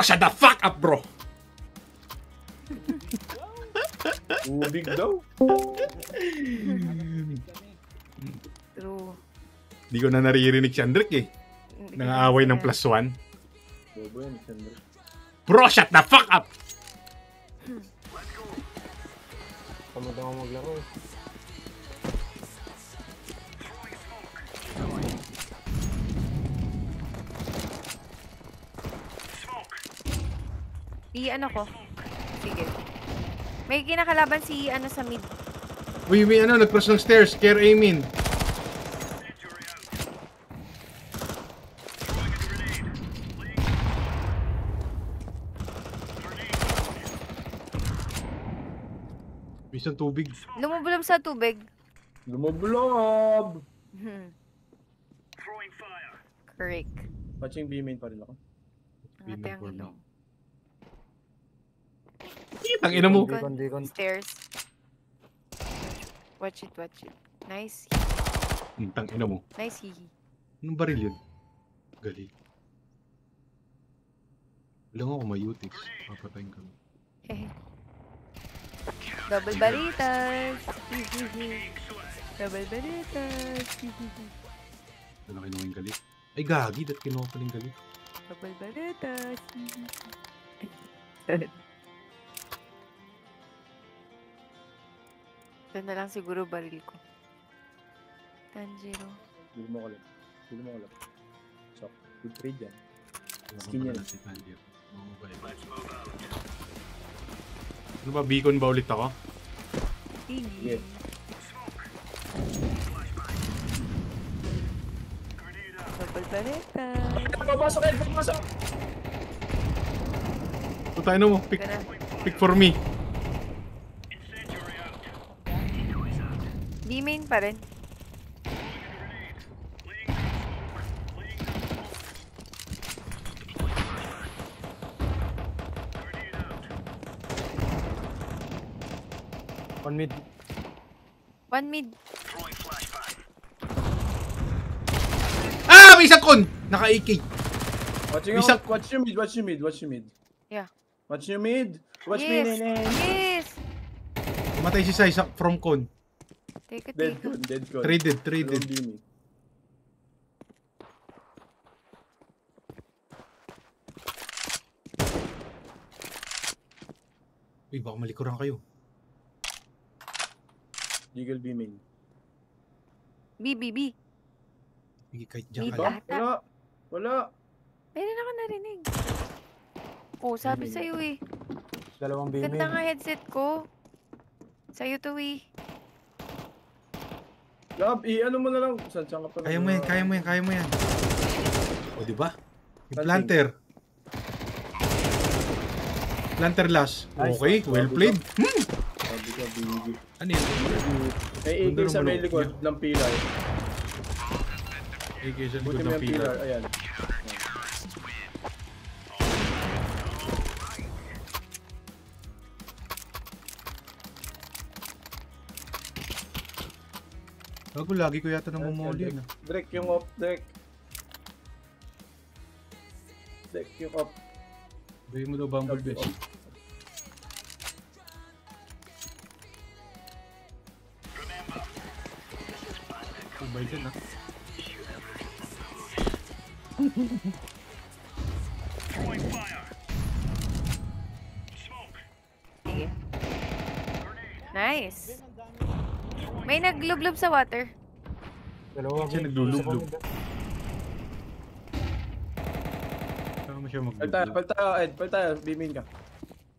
shut the fuck up, bro! Ubig daw. True. Di ko na naririnig si Andrick eh. Nangaaway ng +1. Bobo yan, Sandra. Bro, shut the fuck up! Tamad ako maglaro eh. Ano ko? Sige. May kinakalaban si ano sa mid. Uy, may ano, nag-cross ng stairs. Care Amin. Isang tubig. Lumubulong sa tubig. Lumublob! Correct. Watching B-main pa rin ako. Ate ang ilong. Ang ina mo. Deacon. Stairs. Watch it. Nice. Tang ina mo. Nice hihi. Anong baril yun? Gali. Alam ako mayutix. Papatayin kami. Double balitas. Double balitas. Wala kinuha yung gali. Ay gagi, dat kinuha pa yung gali. Double balitas. Ito na lang siguro baril ko. Tanjiro. Hindi mo kalap. So, good trade yan. Skin yan. Si Tanjiro. Ano ba, beacon ba ulit ako? Sige. Yeah. Double balitas. Papasok. Puta, ano mo? Pick for me. D-main pa rin. One mid. One mid. Ah! May isang kon! Naka-AK. Watch your mid. Yeah. Watch your mid. Watch me, Yes. nene. Yes. Matay si Sai from con. Take it. Dead con. Traded. Don't be me. Uy, baka malikuran kayo. Deagle B main. B. Sige, kahit dyan Mid kayo. ata. Wala. Meron ako narinig. Oh, sabi sa'yo eh. Dalawang B main. Ganda nga headset ko. Sa'yo to eh. Gab, ano mo na lang. Saan ka pa? Kaya mo yan. O, diba? Yung planter. Planter last. Nice. Okay, well played. Sabi ka, BG. Ano yun? May AK sa may likod ng pillar. AK sa Buti likod mo ng yung pillar. pillar. Ayan. Bago, lagi ko yata nang mumuli na. Drake yung off. Drake yung off. Gawin mo daw Bumblebee. Kubay din ah. Sige. Nice. May naglublob sa water. Dalawang Siya mid. naglulublob. Isa pa mid. Saan mo siya Pal tayo. B-main ka.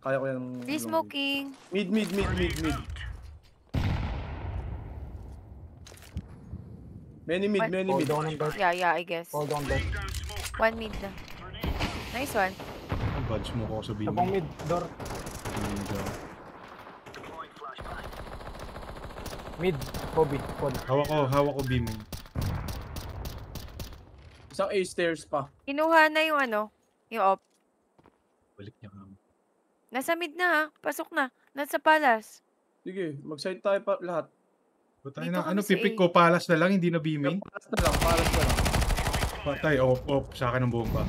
Kaya ko yung... Free smoking. Mid. Many mid. Fall down on that. Yeah, I guess. Fall down that. One mid na. Nice one. Ang badge mo ko sa Tapang beam. mid. Door. Mid. Kobe. Pod. Hawak ko beam. Isang A stairs pa. Kinuha na yung ano, yung op. Balik niya kamo. Nasa mid na ha. Pasok na. Nasa palas. Sige, mag-side tayo pa lahat. Patay Dito na. kami Ano, sa pipik A. ko palas na lang, hindi na beaming. Paras na lang. Patay, off. Sa akin ang bomba.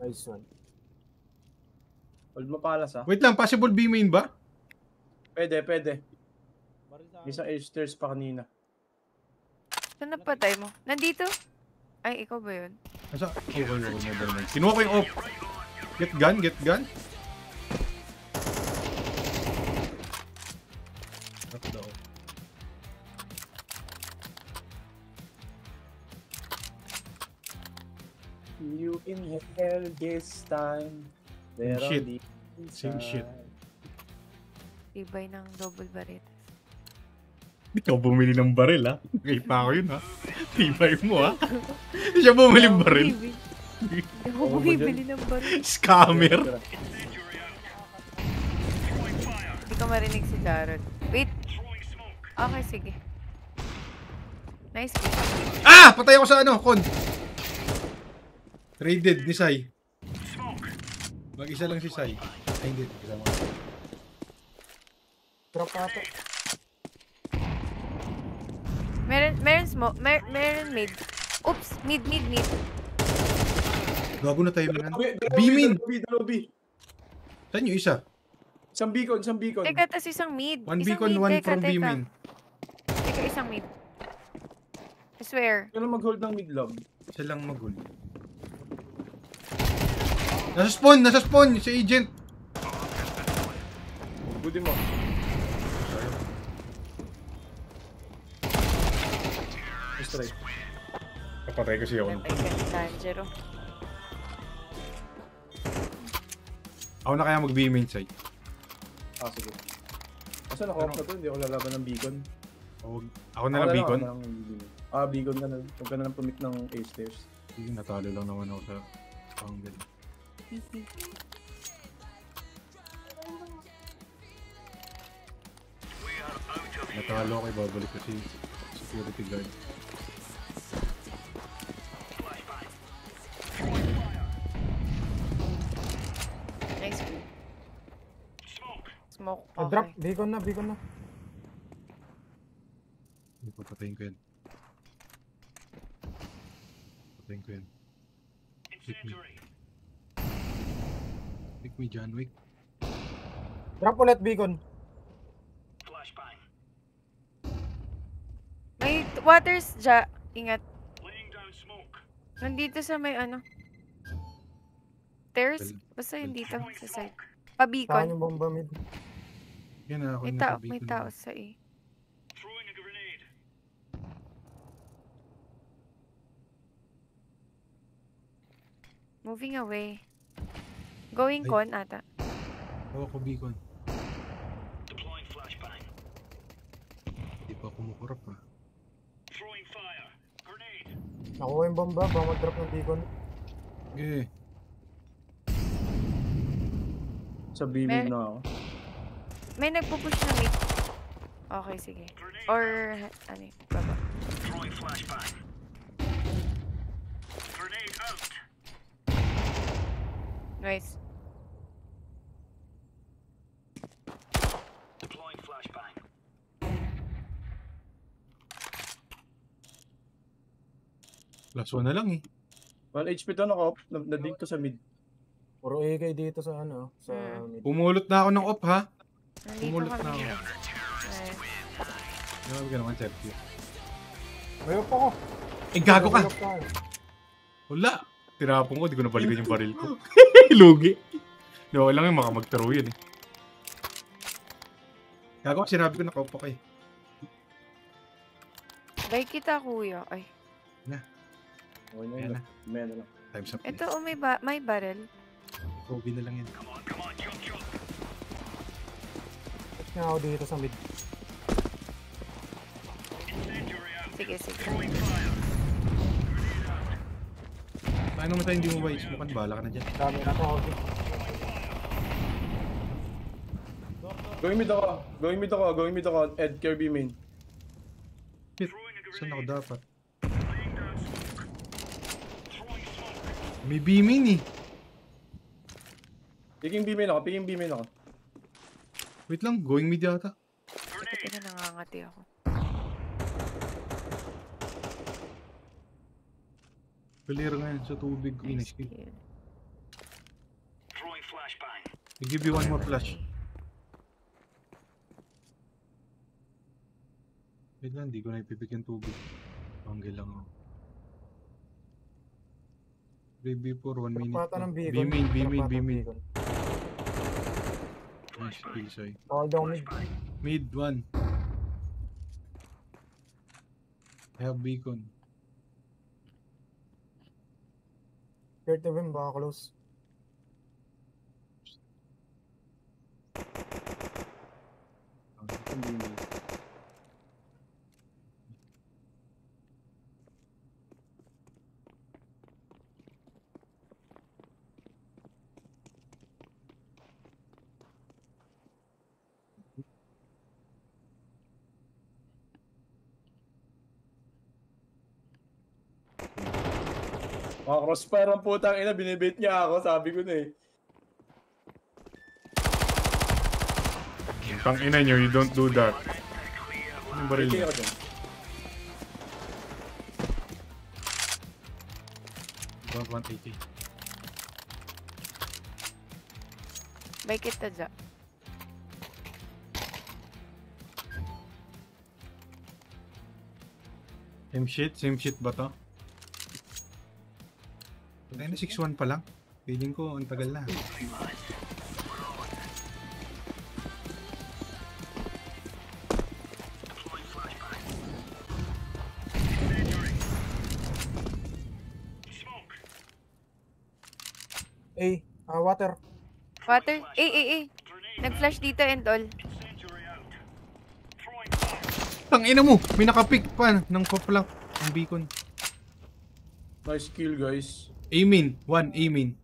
Nice one. Hold mo palas ha. Wait lang, possible B main ba? Pwede. Isang stairs pa kanina. Saan napatay mo? Nandito? Ay, ikaw ba yun? Nasa? Okay, never mind. Kinuha ko yung off. Get gun. Drop the off. You inhale this time. There Shit. are the Same shit. Tibay ng double barretas. Ikaw bumili ng baril, ha? Ngayon pa ako yun, ha? Tibay mo, ha? Hindi siya bumili ng baril. Hindi ako bumibili ng baril. Scammer. Hindi ko marinig si Jared. Wait. Okay, sige. Nice kill. Ah! Patay ako sa ano, Con. Traded ni Sai. Mag-isa lang si Sai. Ay, hindi. Kasama ko. Drop ata. Meron mid. Oops, mid. Gago na tayo man. B-min. Beamin. Saan yung isa? Isang beacon. Teka, tas isang mid. One Isang beacon, mid. one Teka, from teka. Beamin. Teka, isang mid. I swear. Kailan mag-hold ng mid-log? Isa lang mag-hold. Nasa spawn, si agent. Buti mo. Strike. Kapatay ko siya. Patay ka ni Tanjero. Ako na kaya mag-beam inside. Sige. Kasi naka-off na to, hindi ako lalaban ng beacon. Ako na lang beacon. Beacon ka na. Huwag ka na lang pumit ng A-stairs. Sige, natalo lang naman ako sa angle. Natalo ako, babalik ko si security guard. Nice kill. Smoke. Drop. Okay. Beacon na. Hindi, papatayin ko yan. Papatayin ko yan. Pick me, John Wick. Drop ulit beacon. May waters dya. Ingat. Nandito sa may ano. Stairs? Basta yun dito. Sa side. Saan Pabikon. yung bomba mid? Yan na ako. May tao sa A. Moving away. Going Ay. con ata. Hawak ko beacon. Hindi pa kumukurap, ha. Nakuha yung bomba. Baka mag-drop ng beacon. Okay. Sa B-min na ako. May nagpupush na mid. Okay, sige. Or, ano yun, baba. Nice. Last one na lang, eh. 1 HP to naka-off. Na-dig to sa mid. Puro AK dito sa ano. Sa mid. Pumulot na ako ng op, ha. Nandito Pumulot kami. na ako. Nice. Grabe ka naman, Sergio. Mayop ako. Eh, gago ka! Mayop tayo. Wala! Tirapon ko, di ko nabalikan yung baril ko. Lugi. Di ako lang yung makamag-throw yun, eh. Gago ka, sinabi ko nakaupo ka, eh. Bay kita, kuya. Ay. Okay na Ayan yun. na. May ano lang. Time's up. Ito, oh, may barrel. Kobe na lang yan. Push nga ako dito sa mid. Sige. Paano naman tayo hindi mo ba ismukan? Bahala ka na dyan. Dami na to. Okay. Going mid ako. Ed, care B-main. Shit. Saan ako dapat? May beaming, eh. Picking B-main ako. Wait lang, going mid yata. Ito na nangangati ako. Kalira nga yan sa tubig ko. Nice Nice kill. kill. I give you one more flash. Wait lang, di ko na ipipigyan tubig. Panggil lang ako. 3v4, 1 minute. Pata ng B beacon. main, B main, Pata B ng main. beacon. Nice, Pilsay. All down mid. Mid, 1. I have beacon. Scared of him, baka close. Hindi mo. Mga crossfire ang putang ina, binibait niya ako, sabi ko na eh. Tang ina nyo, you don't do that. Anong baril Okay niya? ako dyan. 180. Bay kita dyan. Same shit ba to? Tayo na 6-1 pa lang. Feeling ko, ang tagal na. Water. Water. Nag-flash dito and all. Tang ina mo! May nakapick pa ng pop-lock. Ang beacon. Nice kill guys. Amin. 1, amin.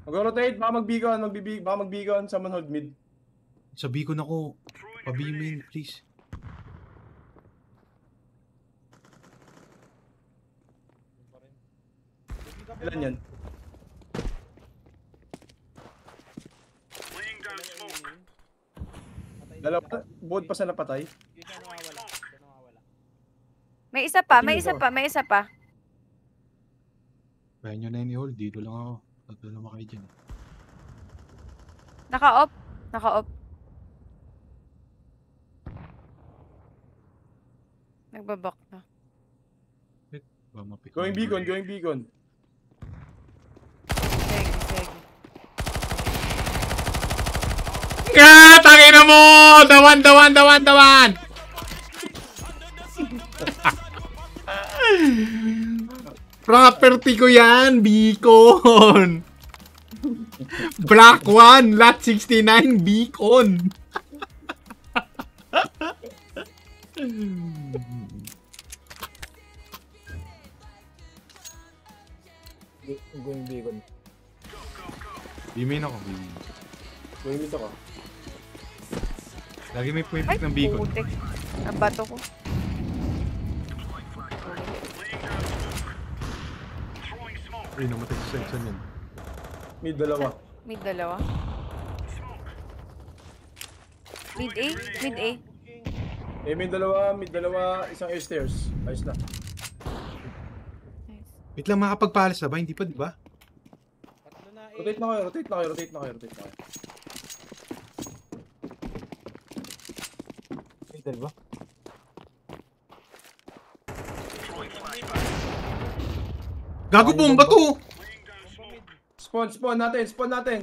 Mag-rotate, baka mag-beacon, sa hold mid. Sa beacon ako. Pa-B-main, please. Ilan yan? Dalawa, buod pa sa napatay. May isa pa, may isa pa, may isa pa. Kaya nyo na yun i-hold. Dito lang ako. Tatlo naman kayo dyan. Naka-off. Naka-off. Nagbabak na. Ba mapick. Going beacon. Sige. Ah! Tangina mo! Dawan! Property ko yan! Beacon! Black 1! Lot 69! Beacon! Going beacon. B-main ako. B-main. Going mid ako. Lagi may Ay, pumipick ng beacon. putik. Ang bato ko. Ay, namatay sa section yun. Mid dalawa. Mid dalawa. Mid A? Mid A? Mid dalawa, isang stairs. Ayos na. Nice. Wait lang, makapagpalas na ba? Hindi pa, di ba? Rotate na kayo. Middle ba? Gago bomba to! Spawn natin.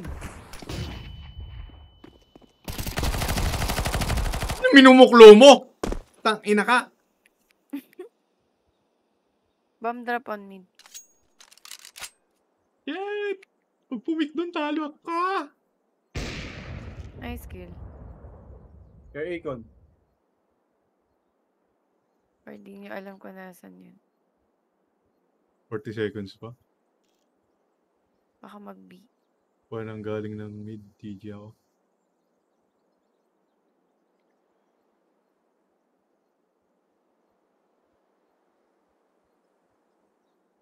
Minumuklo mo! Tang ina ka! Bomb drop on mid. Yay! Pag pumik doon, talo ka! Nice kill. Kaya Akon. Or di nyo alam kung nasan yun. 40 seconds pa. Baka mag-B. Parang galing ng mid, TG ako.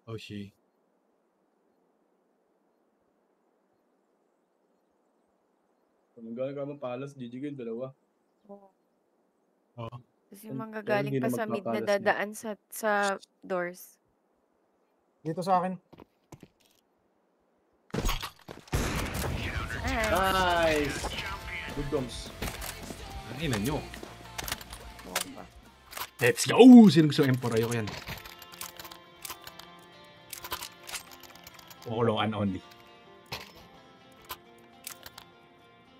Oh, she. Kung galing ka mong palas, GG ko yung dalawa. Oo. Oo. Tapos yung Pero manggagaling hindi pa na sa mid na magpapalas na. dadaan sa doors. Dito sa akin. Ay, Nice! Good doms. Ang ina nyo. bomba. Let's go! Sino gusto M4? Ayoko yan. All and only.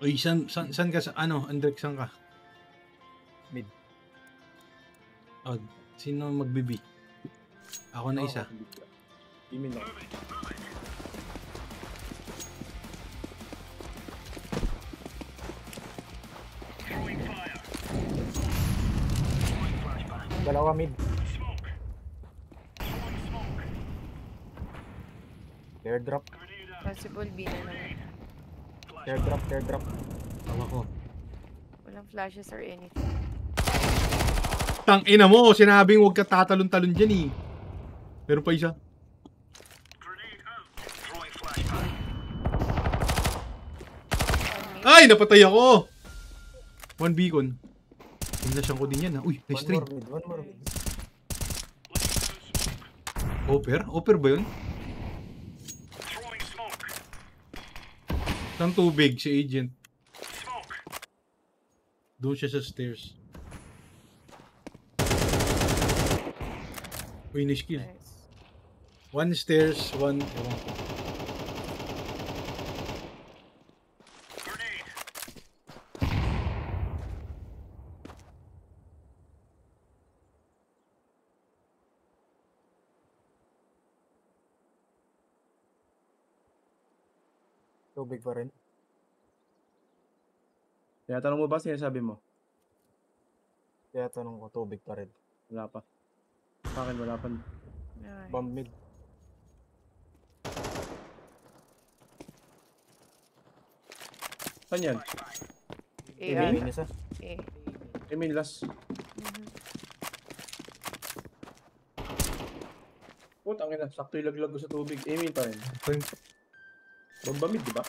Uy, san ka sa, Andrek, san ka? Mid. Oh, sino magbibi? Ako na isa. Imin lang. Dalawa mid. Airdrop. Possible B na naman. Airdrop. Airdrop. Tawa ko. Walang flashes or anything. Tang ina mo, sinabing huwag ka tatalon-talon dyan eh. Meron pa isa. Ay, napatay ako! One beacon. Pinlasyan ko din yan ha. Uy, nice trade. One more mid. Offer? Offer ba yun? Saan tubig si agent? Doon siya sa stairs. Uy, nice kill. Nice. One stairs, one... ewan ko. Tubig pa rin. Tinatanong mo ba sinasabi mo? Kaya tanong ko, tubig pa rin. Wala pa. Sa akin wala pa. Nice. Bomb mid. Saan yan? A, Main isa. A. Imin last. Mhm. Putang ina, sakto ilaglag ko sa tubig. Imin pa rin. Fine. Bombamid, di ba?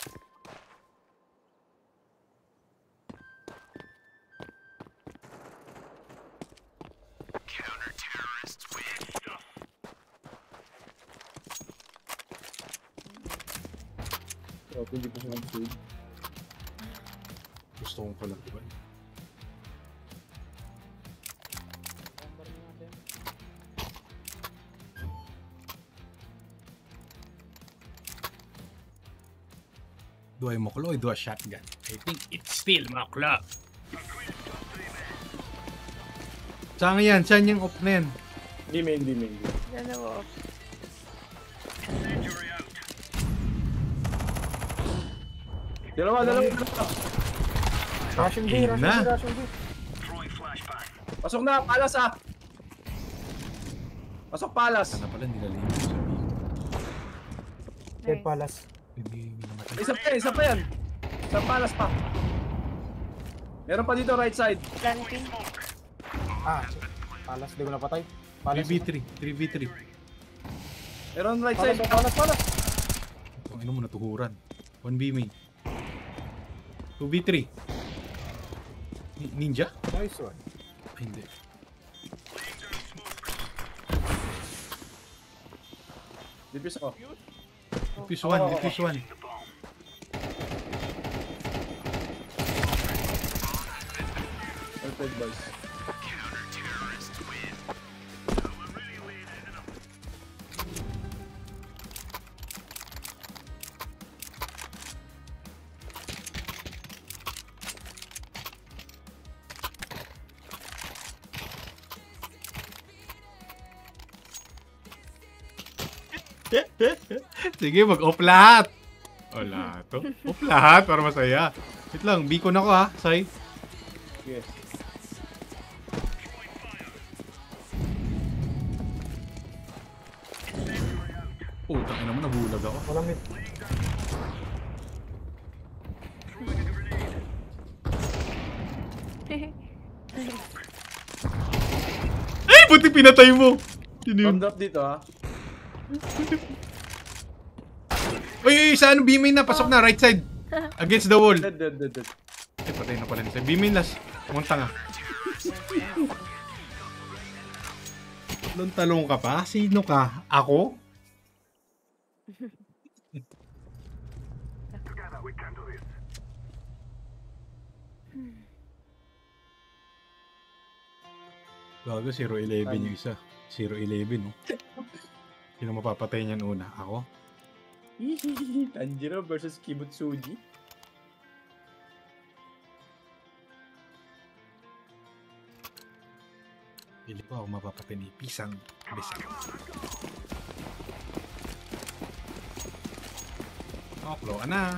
Oh, hindi pa siya mag-save. Gusto kong pala. Diba? Do I moklo or do I shotgun? I think it's still moklo. Saan yan? Saan yung off na yan? Di main. Dalawa. Dalawa. Russian B, Ayun na. Russian B. Pasok na, palas ah! Pasok palas! Sana pala nilalino ko sa video. Dead Nice. Palace. Hindi namatay. Isa pa yan! Isang palas pa! Meron pa dito right side. Planting. Ah, Palace, di ko napatay. Palace. 3v3. 3v3. Meron right Palace, side. Palace. Kung ano mo natuhuran. 1v main. 2v3. Ninja? Nice one. Ay, hindi. Dipis ako. Defuse 1. Defuse 1. Perfect boys. Sige, mag-off lahat. Wala to. Off lahat para masaya. Wait lang, beacon ako ha, Sai. Yes. Putang ina mo, nabulag ako. Walang mid. Ay, buti pinatay mo. Sino yun? Bomb drop dito ha. Uy, sa ano, B-main na, pasok na, right side. Against the wall. Dead. Ay, patay na pala nila. B-main last. Pumunta nga. Talong ka pa? Sino ka? Ako? Gago, 0-11 yung isa. 0-11, no? Sino mapapatay niyan una? Ako? Tanjiro versus Kibutsuji. Pili ko ako mapapatay ni Pisang. Bisang. Oh, flow na.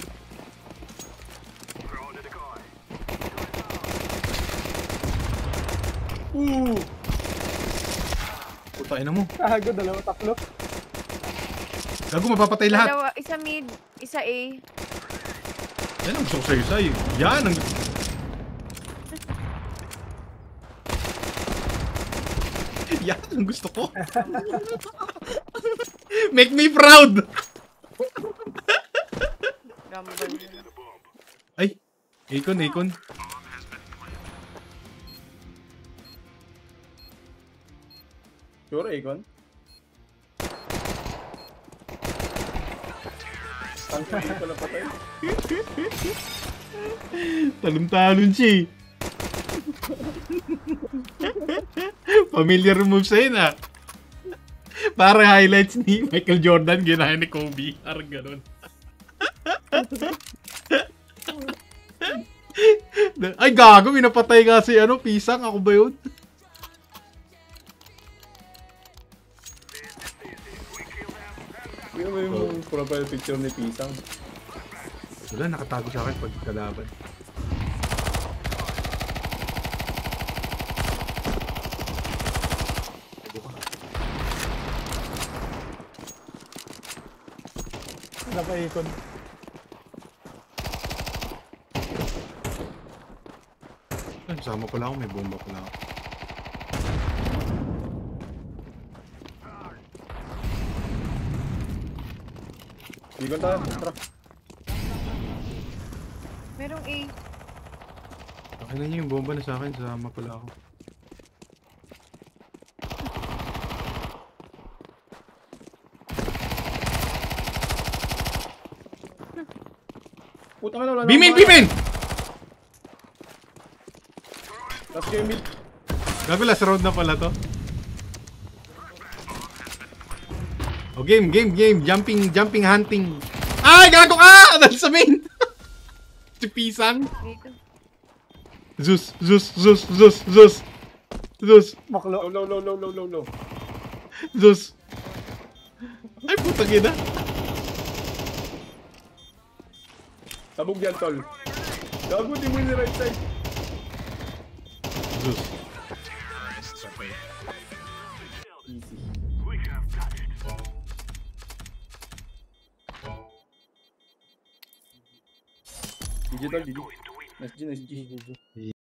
Puta, ina mo. Gago, dalawa, tatlo. Gago, mapapatay lahat. Dalawa, isa mid, isa A. Yan ang gusto ko sa'yo, sa'yo. Yan ang... Yan ang gusto ko. Make me proud! Gambal nila. Ay, Akon. Sure, Akon? Tanjiro ko na patay. Talon-talon siya eh. Familiar move sa'yo na. Para highlights ni Michael Jordan, ginaya ni Kobe. Parang ganun. Ay, gago, minapatay kasi ano, Pisang. Ako ba yun? Yung may yung profile picture ni Pisang. Wala, nakatago sa akin pag kalaban. Wala pa ikon. Ay, sama pala ako, may bomba pala ako. Ikon tayo, tara. Merong A. Okay na niyo yung bomba na sa akin, sama pala ako. Puta ka na, wala na. Bimin! Last game mid. Gago, last round na pala to. Oh, game. Jumping, hunting. Ay, gago ka! Dahil sa main! Si Pisang. Dito. Zeus. Maklo. Low. Zeus. Ay, putang ina. Sabog yan, tol. Gago, di mo yung right side. Zeus. Easy. Digital, GG. Nice G. GG.